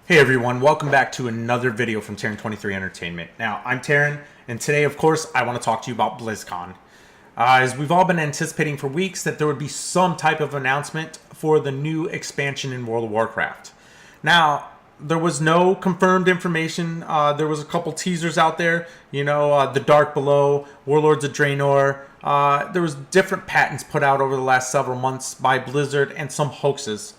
Hey everyone, welcome back to another video from Terinn 23 Entertainment. Now, I'm Terinn, and today, of course, I want to talk to you about BlizzCon. As we've all been anticipating for weeks that there would be some type of announcement for the new expansion in World of Warcraft. Now, there was no confirmed information. There was a couple teasers out there, The Dark Below, Warlords of Draenor. There was different patents put out over the last several months by Blizzard and some hoaxes.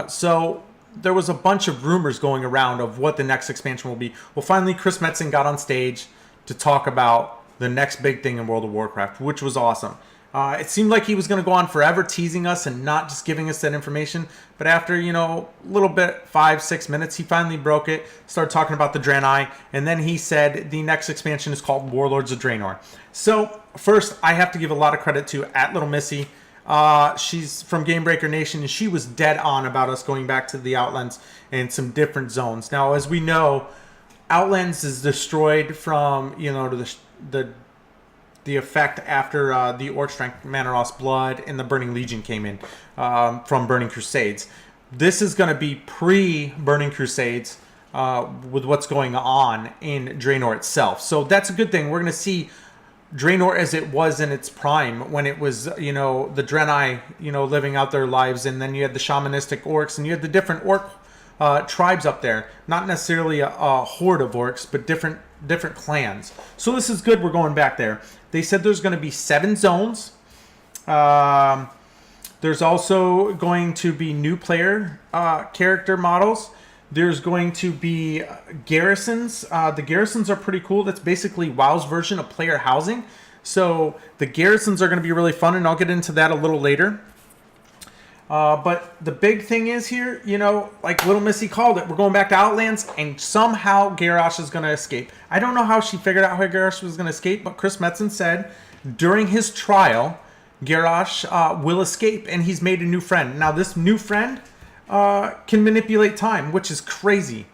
So there was a bunch of rumors going around of what the next expansion will be. Well, finally, Chris Metzen got on stage to talk about the next big thing in World of Warcraft, which was awesome. It seemed like he was going to go on forever teasing us and not just giving us that information. But after, a little bit, 5-6 minutes, he finally broke it, started talking about the Draenor, and then he said the next expansion is called Warlords of Draenor. So, first, I have to give a lot of credit to @LittleMissy. She's from Gamebreaker Nation, and she was dead on about us going back to the Outlands and some different zones. Now, as we know, Outlands is destroyed from, the effect after the Orcs drank Manaros blood and the Burning Legion came in from Burning Crusades. This is going to be pre-Burning Crusades with what's going on in Draenor itself. So that's a good thing. We're going to see Draenor as it was in its prime when it was, the Draenei, living out their lives, and then you had the shamanistic orcs, and you had the different orc tribes up there. Not necessarily a horde of orcs, but different clans. So this is good. We're going back there. They said there's going to be 7 zones. There's also going to be new player character models. There's going to be garrisons. The garrisons are pretty cool. That's basically WoW's version of player housing. So the garrisons are going to be really fun, and I'll get into that a little later. But the big thing is here, like Little Missy called it, we're going back to Outlands, and somehow Garrosh is going to escape. I don't know how she figured out how Garrosh was going to escape, but Chris Metzen said during his trial, Garrosh will escape, and he's made a new friend. Now, this new friend can manipulate time, which is crazy.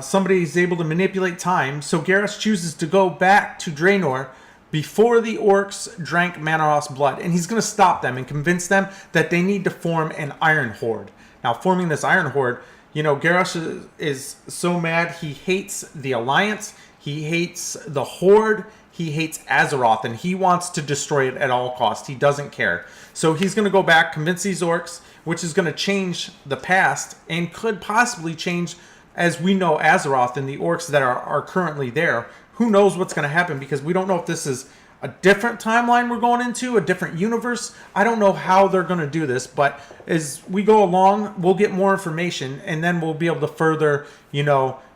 Somebody is able to manipulate time, so Garrosh chooses to go back to Draenor before the orcs drank Manaros blood, and he's going to stop them and convince them that they need to form an Iron Horde. Now, forming this Iron Horde, Garrosh is so mad. He hates the Alliance, he hates the Horde, he hates Azeroth, and he wants to destroy it at all costs. He doesn't care. So he's going to go back, convince these orcs, which is going to change the past and could possibly change, as we know, Azeroth and the orcs that are currently there. Who knows what's going to happen, because we don't know if this is a different timeline we're going into, a different universe. I don't know how they're going to do this, but as we go along, we'll get more information, and then we'll be able to further,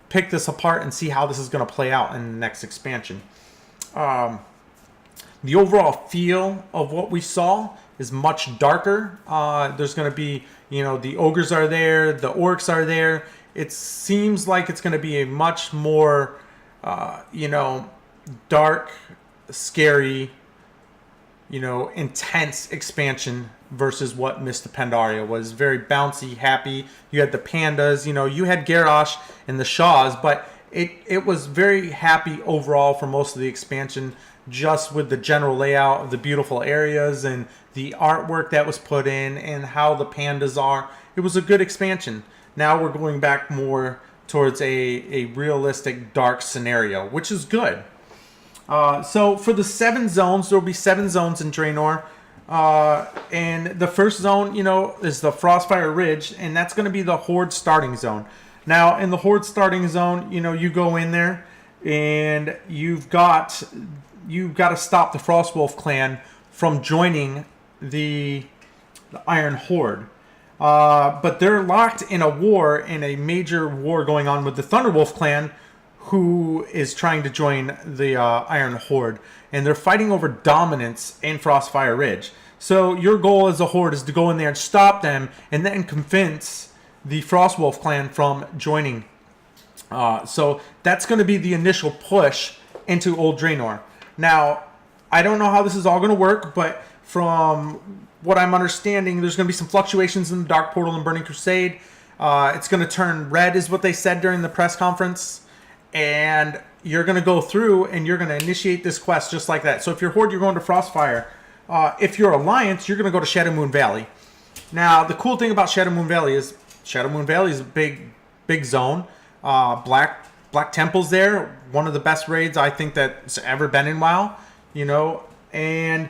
pick this apart and see how this is going to play out in the next expansion. The overall feel of what we saw is much darker. There's going to be, the ogres are there, the orcs are there. It seems like it's going to be a much more, dark, scary, intense expansion versus what Mist of Pandaria was. Very bouncy, happy. You had the pandas, you had Garrosh and the Shaws, but it was very happy overall for most of the expansion, just with the general layout of the beautiful areas and the artwork that was put in and how the pandas are. It was a good expansion. Now we're going back more towards a realistic dark scenario, which is good. So for the 7 zones, there will be 7 zones in Draenor. And the first zone, is the Frostfire Ridge, and that's going to be the Horde starting zone. Now, in the Horde starting zone, you go in there, and you've got to stop the Frostwolf clan from joining the Iron Horde. But they're locked in a major war going on with the Thunderwolf clan, who is trying to join the Iron Horde. And they're fighting over dominance in Frostfire Ridge. So your goal as a Horde is to go in there and stop them, and then convince the Frostwolf clan from joining. So that's going to be the initial push into Old Draenor. Now, I don't know how this is all going to work, but from what I'm understanding, there's going to be some fluctuations in the Dark Portal and Burning Crusade. It's going to turn red, is what they said during the press conference. And you're going to go through and you're going to initiate this quest just like that. So if you're Horde, you're going to Frostfire. If you're Alliance, you're going to go to Shadowmoon Valley. Now, the cool thing about Shadowmoon Valley is a big big zone. Black Temple's there, one of the best raids I think that's ever been in WoW. And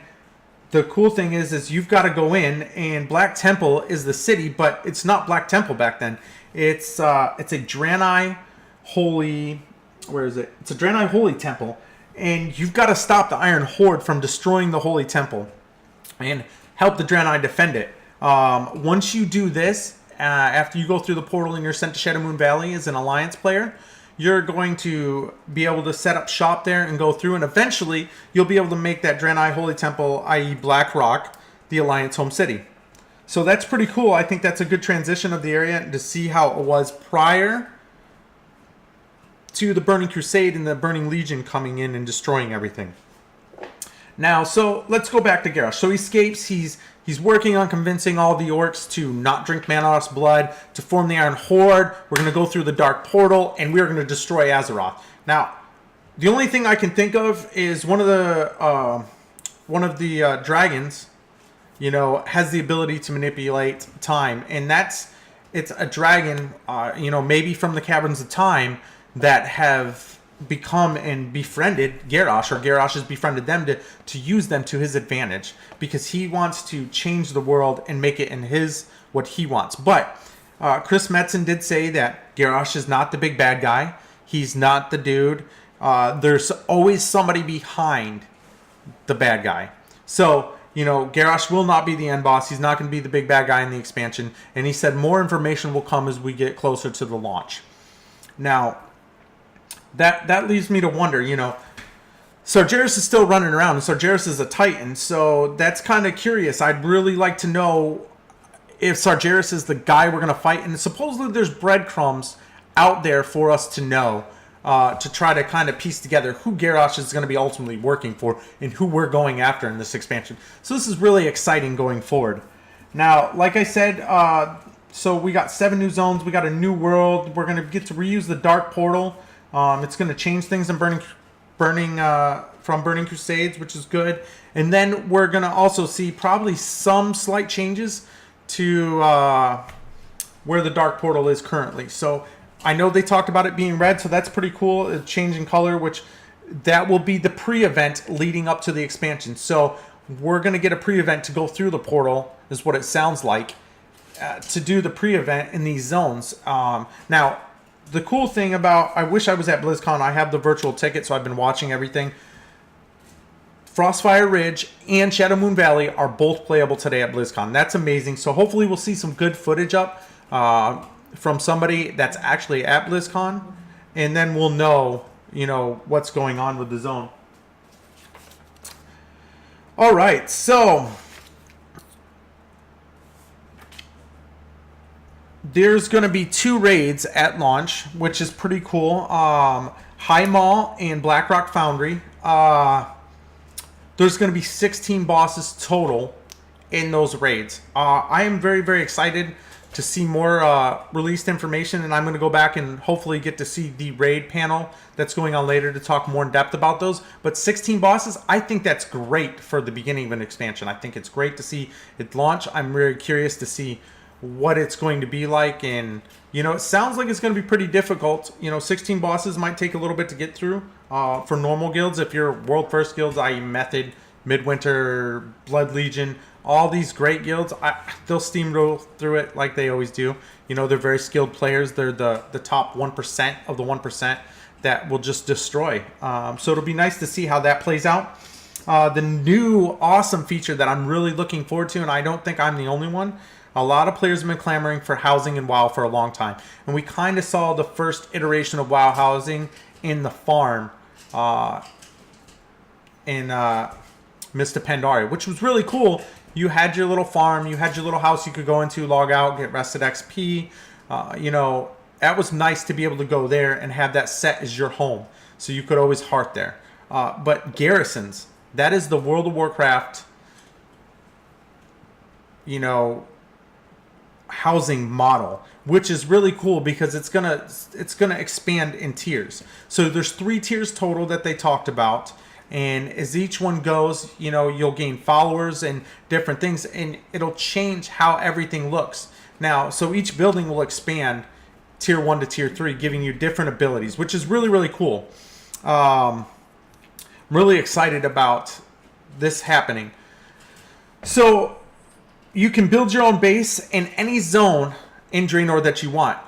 the cool thing is you've got to go in, and Black Temple is the city, but it's not Black Temple back then. It's a Draenor holy. Where is it? It's a Draenor holy temple, and you've got to stop the Iron Horde from destroying the holy temple, and help the Draenor defend it. Once you do this, after you go through the portal and you're sent to Shadowmoon Valley as an Alliance player, you're going to be able to set up shop there and go through, and eventually you'll be able to make that Draenor Holy Temple, i.e. Black Rock, the Alliance home city. So that's pretty cool. I think that's a good transition of the area to see how it was prior to the Burning Crusade and the Burning Legion coming in and destroying everything. Now, so let's go back to Garrosh. So he escapes. He's working on convincing all the orcs to not drink Manoth's blood, to form the Iron Horde. We're going to go through the Dark Portal, and we're going to destroy Azeroth. Now, the only thing I can think of is one of the dragons, has the ability to manipulate time, and it's a dragon, maybe from the Caverns of Time that have become and befriended Garrosh, or Garrosh has befriended them to use them to his advantage, because he wants to change the world and make it in what he wants. But Chris Metzen did say that Garrosh is not the big bad guy. He's not the dude. There's always somebody behind the bad guy. So, Garrosh will not be the end boss. He's not going to be the big bad guy in the expansion. And he said more information will come as we get closer to the launch. Now, that leaves me to wonder, Sargeras is still running around, and Sargeras is a Titan, so that's kind of curious. I'd really like to know if Sargeras is the guy we're going to fight, and supposedly there's breadcrumbs out there for us to know, to try to kind of piece together who Garrosh is going to be ultimately working for and who we're going after in this expansion. So this is really exciting going forward. Now, like I said, so we got 7 new zones, we got a new world, we're going to get to reuse the Dark Portal. It's going to change things in from Burning Crusades, which is good. And then we're going to also see probably some slight changes to where the Dark Portal is currently. So I know they talked about it being red, so that's pretty cool. A change in color, which that will be the pre-event leading up to the expansion. So we're going to get a pre-event to go through the portal, is what it sounds like, to do the pre-event in these zones. Now, the cool thing about, I wish I was at BlizzCon. I have the virtual ticket, so I've been watching everything. Frostfire Ridge and Shadowmoon Valley are both playable today at BlizzCon. That's amazing. So hopefully we'll see some good footage up from somebody that's actually at BlizzCon, and then we'll know, what's going on with the zone. All right, so there's going to be 2 raids at launch, which is pretty cool. High Maul and Blackrock Foundry. There's going to be 16 bosses total in those raids. I am very, very excited to see more released information, and I'm going to go back and hopefully get to see the raid panel that's going on later to talk more in depth about those. But 16 bosses, I think that's great for the beginning of an expansion. I think it's great to see it launch. I'm very curious to see what it's going to be like, and it sounds like it's going to be pretty difficult. 16 bosses might take a little bit to get through for normal guilds. If you're world first guilds, i.e. Method, Midwinter, Blood Legion, all these great guilds, they'll steamroll through it like they always do. They're very skilled players. They're the top 1% of the 1% that will just destroy. So it'll be nice to see how that plays out. The new awesome feature that I'm really looking forward to, and I don't think I'm the only one, a lot of players have been clamoring for housing in WoW for a long time. And we kind of saw the first iteration of WoW housing in the farm in Mist of Pandaria, which was really cool. You had your little farm, you had your little house you could go into, log out, get rested XP. That was nice to be able to go there and have that set as your home. So you could always heart there. But garrisons, that is the World of Warcraft, housing model, which is really cool because it's gonna expand in tiers. So there's 3 tiers total that they talked about, and as each one goes, you'll gain followers and different things, and it'll change how everything looks. Now, so each building will expand tier 1 to tier 3, giving you different abilities, which is really, really cool. I'm really excited about this happening. So you can build your own base in any zone in Draenor that you want.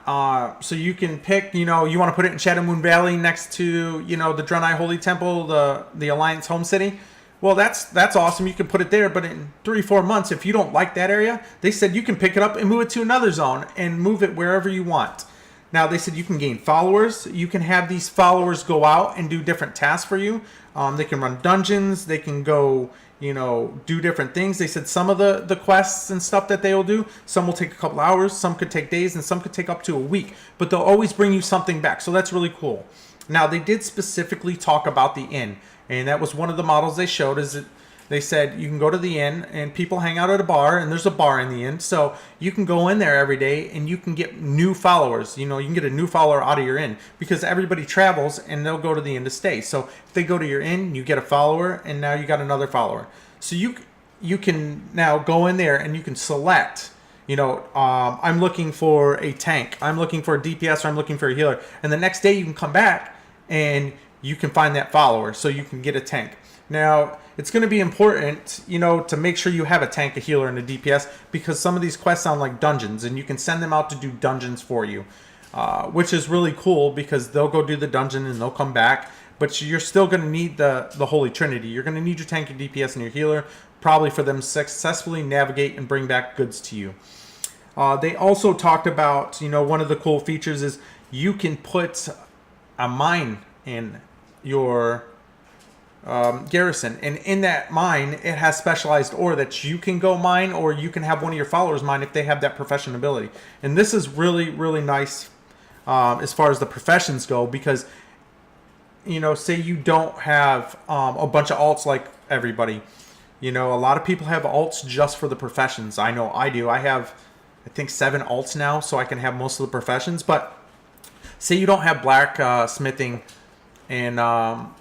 So you can pick, you know, you want to put it in Shadow Moon Valley next to, you know, the Draenei Holy Temple, the Alliance home city. Well, that's awesome. You can put it there, but in 3-4 months, if you don't like that area, they said you can pick it up and move it to another zone and move it wherever you want. Now, they said you can gain followers. You can have these followers go out and do different tasks for you. They can run dungeons. They can go, you know, do different things. They said some of the quests and stuff that they will do, some will take a couple hours, some could take days, and some could take up to a week. But they'll always bring you something back. So that's really cool. Now, they did specifically talk about the inn. And that was one of the models they showed, is that they said you can go to the inn and people hang out at a bar, and there's a bar in the inn. So you can go in there every day and you can get new followers. You know, you can get a new follower out of your inn because everybody travels and they'll go to the inn to stay. So if they go to your inn, you get a follower, and now you got another follower. So you can now go in there and you can select, you know, I'm looking for a tank, I'm looking for a DPS, or I'm looking for a healer. And the next day you can come back and you can find that follower so you can get a tank. Now, it's going to be important, you know, to make sure you have a tank, a healer, and a DPS, because some of these quests sound like dungeons, and you can send them out to do dungeons for you, which is really cool because they'll go do the dungeon and they'll come back, but you're still going to need the Holy Trinity. You're going to need your tank, your DPS, and your healer, probably for them to successfully navigate and bring back goods to you. They also talked about, you know, one of the cool features is you can put a mine in your garrison, and in that mine it has specialized ore that you can go mine, or you can have one of your followers mine if they have that profession ability. And this is really, really nice as far as the professions go, because, you know, say you don't have a bunch of alts like everybody. You know, a lot of people have alts just for the professions. I know I do. I have, I think, 7 alts now, so I can have most of the professions. But say you don't have black smithing and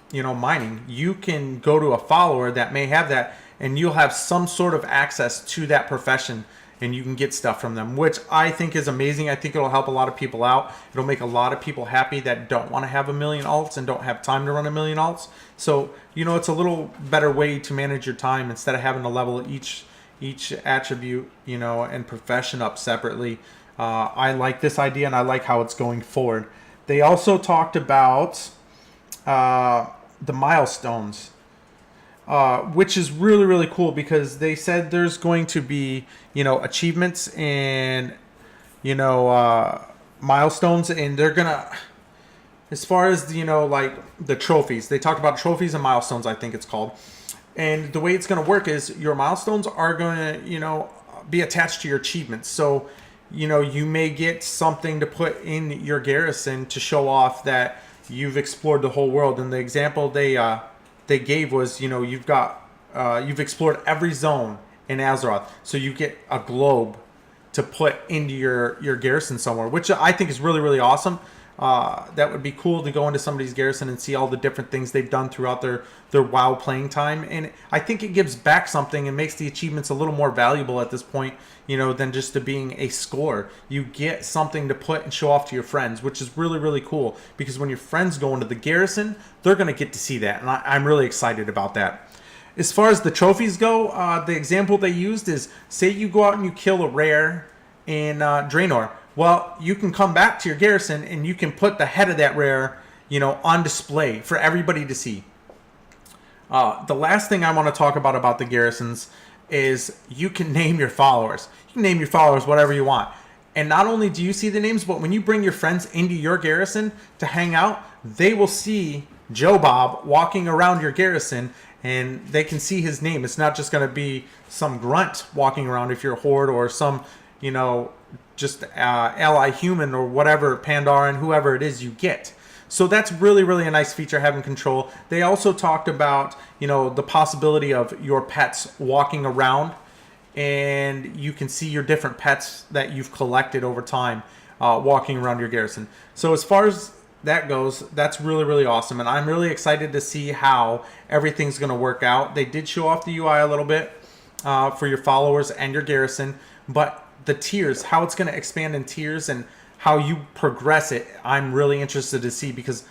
you know, mining, you can go to a follower that may have that, and you'll have some sort of access to that profession, and you can get stuff from them, which I think is amazing. I think it'll help a lot of people out. It'll make a lot of people happy that don't want to have a million alts and don't have time to run a million alts. So, you know, it's a little better way to manage your time instead of having to level each attribute, you know, and profession up separately. I like this idea, and I like how it's going forward. They also talked about the milestones, which is really, really cool, because they said there's going to be, you know, achievements and, you know, milestones, and they're gonna, as far as, you know, like the trophies, they talked about trophies and milestones, I think it's called. And the way it's going to work is your milestones are going to, you know, be attached to your achievements. So, you know, you may get something to put in your garrison to show off that you've explored the whole world. And the example they gave was, you know, you've explored every zone in Azeroth, so you get a globe to put into your garrison somewhere, which I think is really, really awesome. That would be cool to go into somebody's garrison and see all the different things they've done throughout their WoW playing time. And I think it gives back something and makes the achievements a little more valuable at this point, you know, than just to being a score. You get something to put and show off to your friends, which is really, really cool, because when your friends go into the garrison, they're going to get to see that. And I'm really excited about that. As far as the trophies go, the example they used is, say you go out and you kill a rare in Draenor. Well, you can come back to your garrison and you can put the head of that rare, you know, on display for everybody to see. The last thing I want to talk about the garrisons is you can name your followers. You can name your followers whatever you want. And not only do you see the names, but when you bring your friends into your garrison to hang out, they will see Joe Bob walking around your garrison, and they can see his name. It's not just going to be some grunt walking around if you're a horde, or some, you know, just ally human, or whatever, Pandaren, whoever it is you get. So that's really, really a nice feature, having control. They also talked about, you know, the possibility of your pets walking around, and you can see your different pets that you've collected over time walking around your garrison. So as far as that goes, that's really, really awesome, and I'm really excited to see how everything's going to work out. They did show off the UI a little bit for your followers and your garrison, but the tiers, how it's going to expand in tiers, and how you progress it, I'm really interested to see, because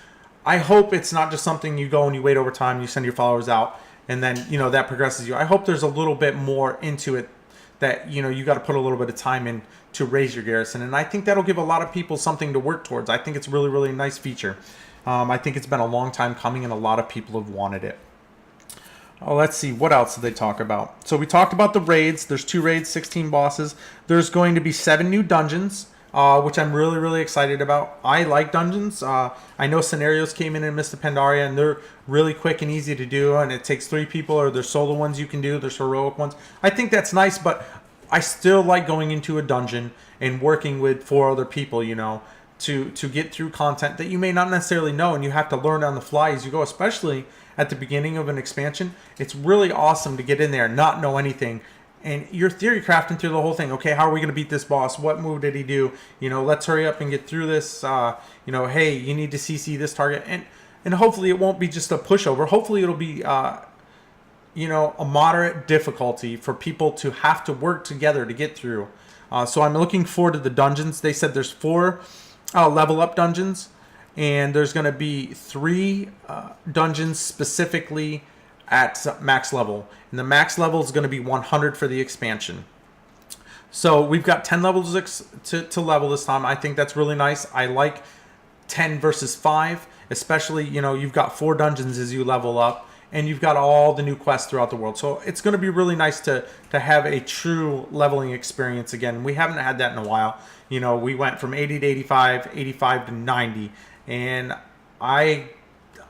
I hope it's not just something you go and you wait over time, you send your followers out, and then, you know, that progresses you. I hope there's a little bit more into it, that, you know, you got to put a little bit of time in to raise your garrison. And I think that'll give a lot of people something to work towards. I think it's really, really nice feature. I think it's been a long time coming, and a lot of people have wanted it. Oh, let's see. What else did they talk about? So we talked about the raids. There's 2 raids, 16 bosses. There's going to be 7 new dungeons, which I'm really, really excited about. I like dungeons. I know scenarios came in Mr. Pandaria, and they're really quick and easy to do, and it takes 3 people, or there's solo ones you can do. There's heroic ones. I think that's nice, but I still like going into a dungeon and working with 4 other people, you know, to get through content that you may not necessarily know, and you have to learn on the fly as you go, especially at the beginning of an expansion. It's really awesome to get in there and not know anything, and you're theory crafting through the whole thing. Okay, how are we going to beat this boss? What move did he do? You know, let's hurry up and get through this. You know, hey, you need to CC this target, and hopefully it won't be just a pushover. Hopefully it'll be you know, a moderate difficulty for people to have to work together to get through. So I'm looking forward to the dungeons. They said there's 4 level up dungeons, and there's going to be 3 dungeons specifically at max level, and the max level is going to be 100 for the expansion. So we've got 10 levels to level this time. I think that's really nice. I like 10 versus 5, especially, you know, you've got 4 dungeons as you level up, and you've got all the new quests throughout the world. So it's going to be really nice to have a true leveling experience again. We haven't had that in a while. You know, we went from 80 to 85, 85 to 90, and I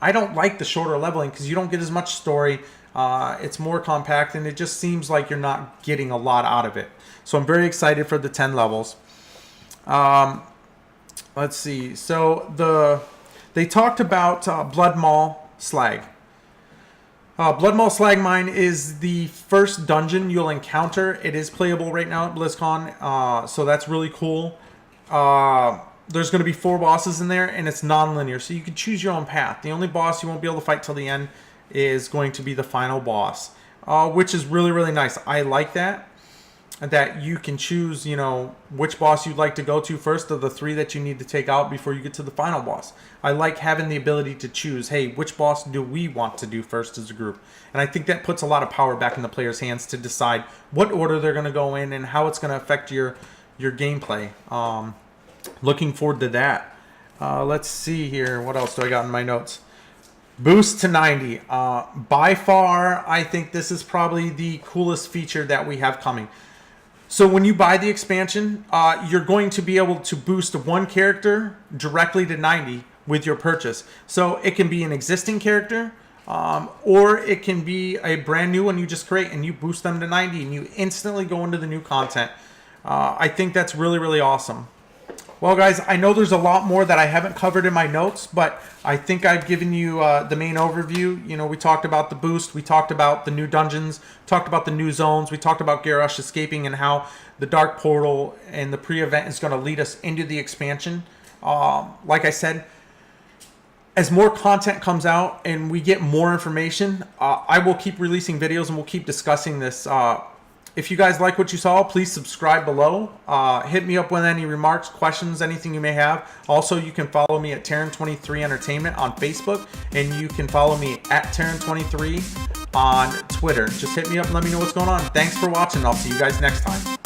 don't like the shorter leveling, because you don't get as much story. It's more compact, and it just seems like you're not getting a lot out of it. So I'm very excited for the 10 levels. Let's see. So they talked about Blood Maul Slag. Blood Maul Slag Mine is the first dungeon you'll encounter. It is playable right now at BlizzCon, so that's really cool. There's going to be 4 bosses in there, and it's non-linear, so you can choose your own path. The only boss you won't be able to fight till the end is going to be the final boss, which is really, really nice. I like that you can choose, you know, which boss you'd like to go to first of the 3 that you need to take out before you get to the final boss. I like having the ability to choose, hey, which boss do we want to do first as a group? And I think that puts a lot of power back in the players' hands to decide what order they're going to go in and how it's going to affect your gameplay. Looking forward to that. Let's see here. What else do I got in my notes? Boost to 90. By far, I think this is probably the coolest feature that we have coming. So when you buy the expansion, you're going to be able to boost 1 character directly to 90 with your purchase. So it can be an existing character, or it can be a brand new one you just create, and you boost them to 90, and you instantly go into the new content. I think that's really, really awesome. Well, guys, I know there's a lot more that I haven't covered in my notes, but I think I've given you the main overview. You know, we talked about the boost, we talked about the new dungeons, talked about the new zones, we talked about Garrosh escaping and how the Dark Portal and the pre-event is going to lead us into the expansion. Like I said, as more content comes out and we get more information, I will keep releasing videos and we'll keep discussing this. If you guys like what you saw, please subscribe below. Hit me up with any remarks, questions, anything you may have. Also, you can follow me at Terinn23 Entertainment on Facebook, and you can follow me at Terinn23 on Twitter. Just hit me up and let me know what's going on. Thanks for watching. I'll see you guys next time.